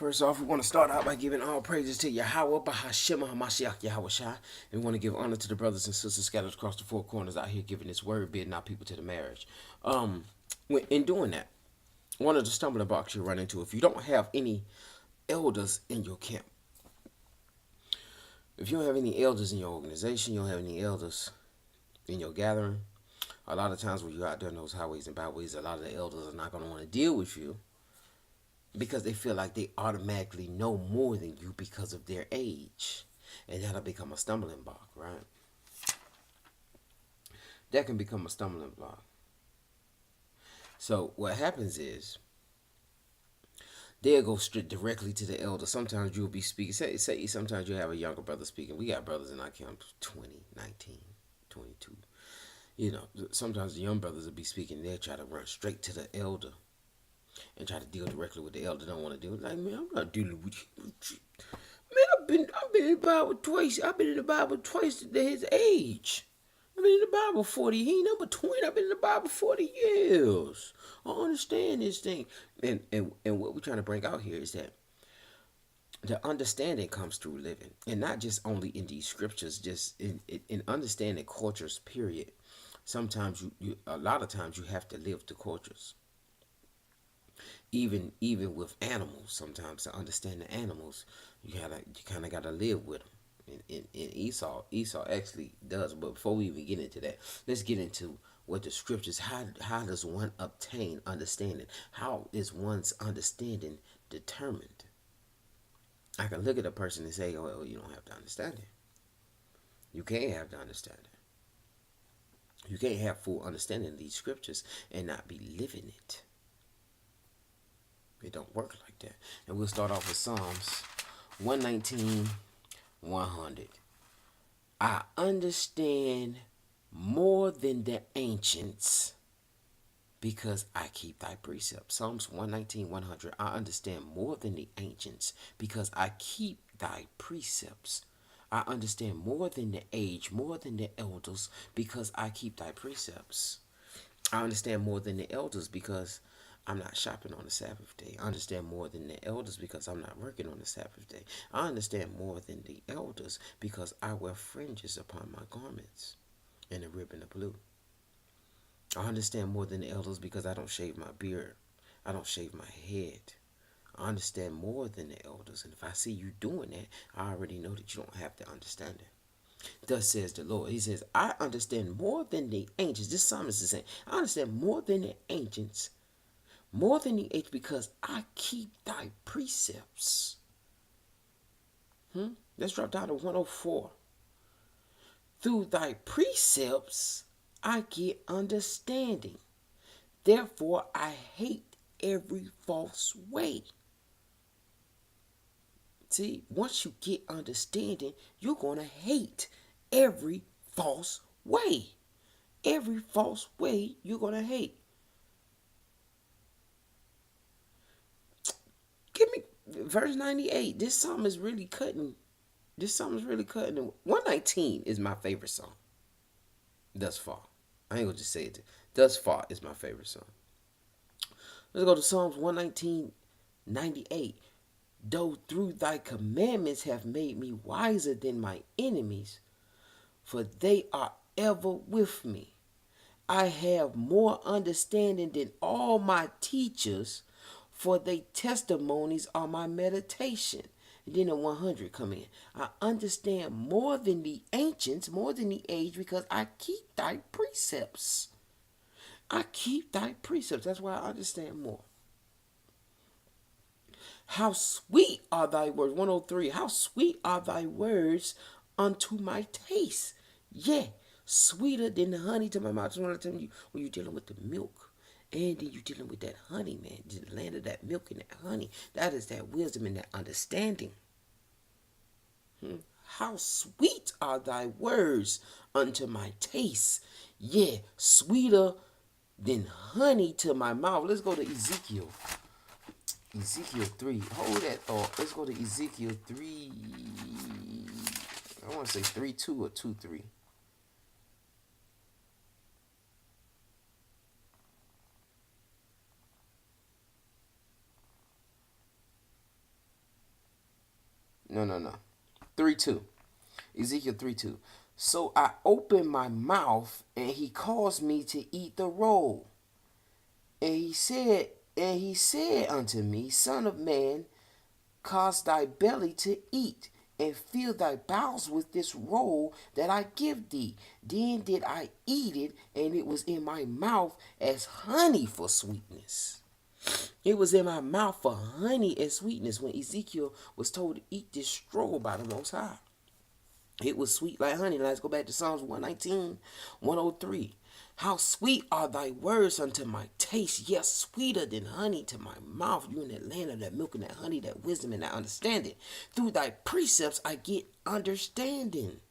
First off, we want to start out by giving all praises to Yahweh, Bahashima Hamashiach Yahweh Shai. And we want to give honor to the brothers and sisters scattered across the four corners out here giving this word, bidding our people to the marriage. In doing that, one of the stumbling blocks you run into, if you don't have any elders in your camp, if you don't have any elders in your organization, you don't have any elders in your gathering, a lot of times when you're out there in those highways and byways, a lot of the elders are not going to want to deal with you because they feel like they automatically know more than you because of their age. And that'll become a stumbling block, right? That can become a stumbling block. So what happens is they'll go straight directly to the elder. Sometimes you'll be speaking. Say sometimes you have a younger brother speaking. We got brothers in our camp 20, 19, 22. You know, sometimes the young brothers will be speaking. They'll try to run straight to the elder and try to deal directly with the elder. Don't want to deal. Like, man, I'm not dealing with you. Man, I've been in the Bible twice. I've been in the Bible twice at his age. I've been in the Bible 40. He ain't number 20. I've been in the Bible 40 years. I understand this thing. And what we're trying to bring out here is that the understanding comes through living. And not just only in these scriptures, just in understanding cultures, period. Sometimes you a lot of times you have to live the cultures. Even with animals, sometimes to understand the animals, you kind of gotta live with them. In Esau actually does. But before we even get into that, let's get into what the scriptures. How does one obtain understanding? How is one's understanding determined? I can look at a person and say, "Oh, you don't have to understand it. You can't have the understanding. You can't have full understanding of these scriptures and not be living it." It don't work like that. And we'll start off with Psalms 119, 100. I understand more than the ancients because I keep thy precepts. Psalms 119, 100. I understand more than the ancients because I keep thy precepts. I understand more than the age, more than the elders because I keep thy precepts. I understand more than the elders because I'm not shopping on the Sabbath day. I understand more than the elders because I'm not working on the Sabbath day. I understand more than the elders because I wear fringes upon my garments and a ribbon of blue. I understand more than the elders because I don't shave my beard. I don't shave my head. I understand more than the elders. And if I see you doing that, I already know that you don't have the understanding. Thus says the Lord. He says, I understand more than the ancients. This psalmist is saying, I understand more than the ancients. More than the age because I keep thy precepts. Let's drop down to 104. Through thy precepts I get understanding. Therefore I hate every false way. See, once you get understanding, you're going to hate every false way. Every false way you're going to hate. Give me verse 98. This psalm is really cutting. This psalm is really cutting. 119 is my favorite song. Thus far. I ain't gonna just say it. Thus far is my favorite song. Let's go to Psalms 119, 98. Though through thy commandments have made me wiser than my enemies, for they are ever with me. I have more understanding than all my teachers, for they testimonies are my meditation. And then the 100 come in. I understand more than the ancients, more than the age, because I keep thy precepts. I keep thy precepts. That's why I understand more. How sweet are thy words. 103. How sweet are thy words unto my taste. Yeah, sweeter than the honey to my mouth. I just want to tell you, when you're dealing with the milk, and then you're dealing with that honey, man, the land of that milk and that honey, that is that wisdom and that understanding. How sweet are thy words unto my taste. Yeah, sweeter than honey to my mouth. Let's go to Ezekiel. Ezekiel 3. Hold that thought. Let's go to Ezekiel 3. I want to say 3:2 or 2:3. No. 3:2. Ezekiel 3:2. So I opened my mouth, and he caused me to eat the roll. And he said unto me, Son of man, cause thy belly to eat, and fill thy bowels with this roll that I give thee. Then did I eat it, and it was in my mouth as honey for sweetness. It was in my mouth for honey and sweetness when Ezekiel was told to eat this scroll by the Most High. It was sweet like honey. Let's go back to Psalms 119, 103. How sweet are thy words unto my taste, yes, sweeter than honey to my mouth. You in that land of that milk and that honey, that wisdom and that understanding. Through thy precepts I get understanding.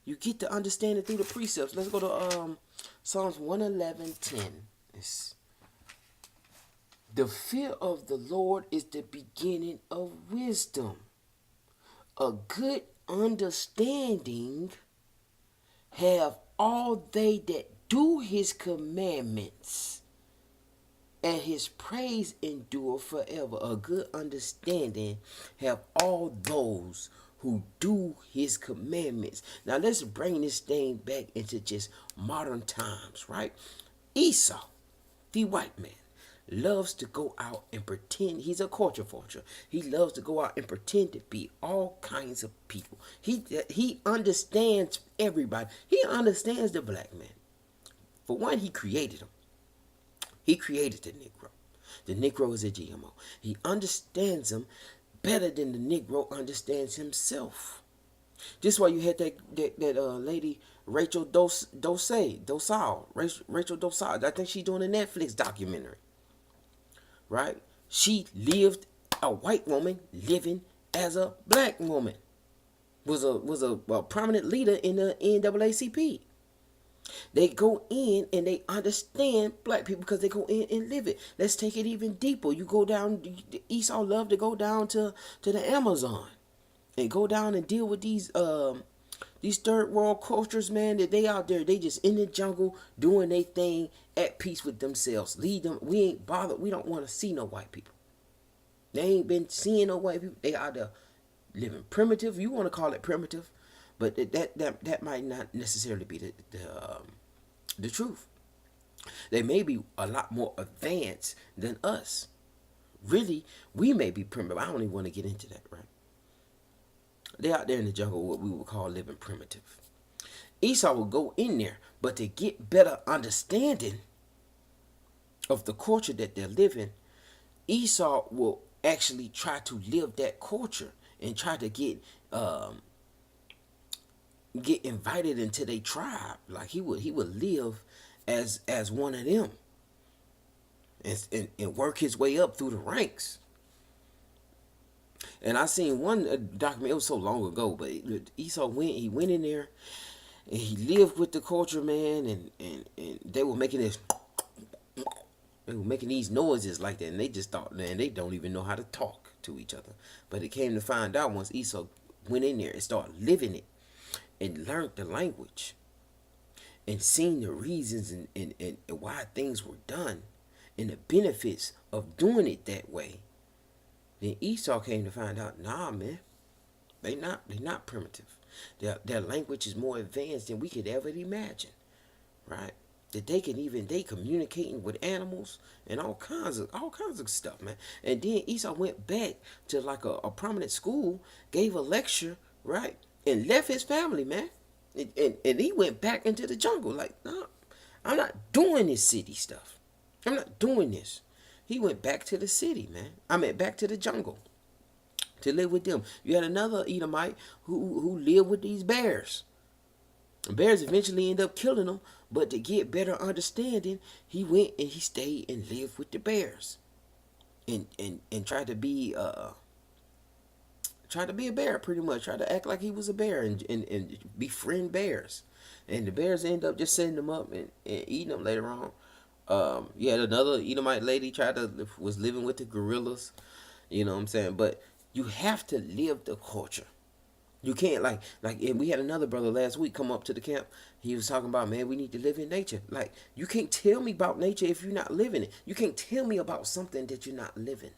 You get the understanding through the precepts. Let's go to Psalms 111:10. It's, the fear of the Lord is the beginning of wisdom. A good understanding have all they that do his commandments, and his praise endure forever. A good understanding have all those who do his commandments. Now let's bring this thing back into just modern times, right? Esau, the white man, loves to go out and pretend he's a culture vulture. He loves to go out and pretend to be all kinds of people. He understands everybody. He understands the black man. For one, he created him. He created the Negro. The Negro is a GMO. He understands him better than the Negro understands himself. This is why you had that lady Rachel Dosal. Rachel Dosal. I think she's doing a Netflix documentary. Right? She lived, a white woman living as a black woman. Was a prominent leader in the NAACP. They go in and they understand black people because they go in and live it. Let's take it even deeper. You go down, Esau love to go down to the Amazon and go down and deal with these third world cultures, man, that they out there, they just in the jungle doing their thing at peace with themselves. Lead them. We ain't bothered. We don't want to see no white people. They ain't been seeing no white people. They out there living primitive. You want to call it primitive, but that might not necessarily be the truth. They may be a lot more advanced than us. Really, we may be primitive. I don't even want to get into that, right? They out there in the jungle, what we would call living primitive. Esau will go in there, but to get better understanding of the culture that they're living, Esau will actually try to live that culture and try to get invited into their tribe. Like he would live as one of them and work his way up through the ranks. And I seen one document, it was so long ago, but Esau went in there and he lived with the culture, man, and they were making these noises like that, and they just thought, man, they don't even know how to talk to each other. But it came to find out once Esau went in there and started living it and learned the language and seen the reasons and why things were done and the benefits of doing it that way. Then Esau came to find out, nah, man, they not primitive. Their language is more advanced than we could ever imagine, right? That they communicating with animals and all kinds of stuff, man. And then Esau went back to like a prominent school, gave a lecture, right, and left his family, man. And he went back into the jungle, like, nah, I'm not doing this city stuff. I'm not doing this. He went back to the city, man. I mean, back to the jungle to live with them. You had another Edomite who lived with these bears. The bears eventually end up killing them, but to get better understanding, he went and he stayed and lived with the bears, and tried to be a bear, pretty much. Tried to act like he was a bear and befriend bears, and the bears end up just setting them up and eating them later on. You had another Edomite lady was living with the gorillas, you know what I'm saying? But you have to live the culture. You can't and we had another brother last week come up to the camp. He was talking about, man, we need to live in nature. Like, you can't tell me about nature if you're not living it. You can't tell me about something that you're not living.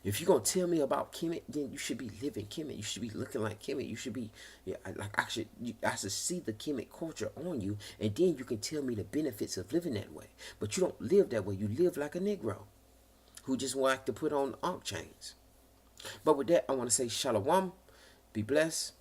If you're gonna tell me about Kemet, then you should be living Kemet. You should be looking like Kemet. You should be, yeah, like I should see the Kemet culture on you, and then you can tell me the benefits of living that way. But you don't live that way. You live like a Negro who just like to put on ankh chains. But with that, I want to say shalom, be blessed,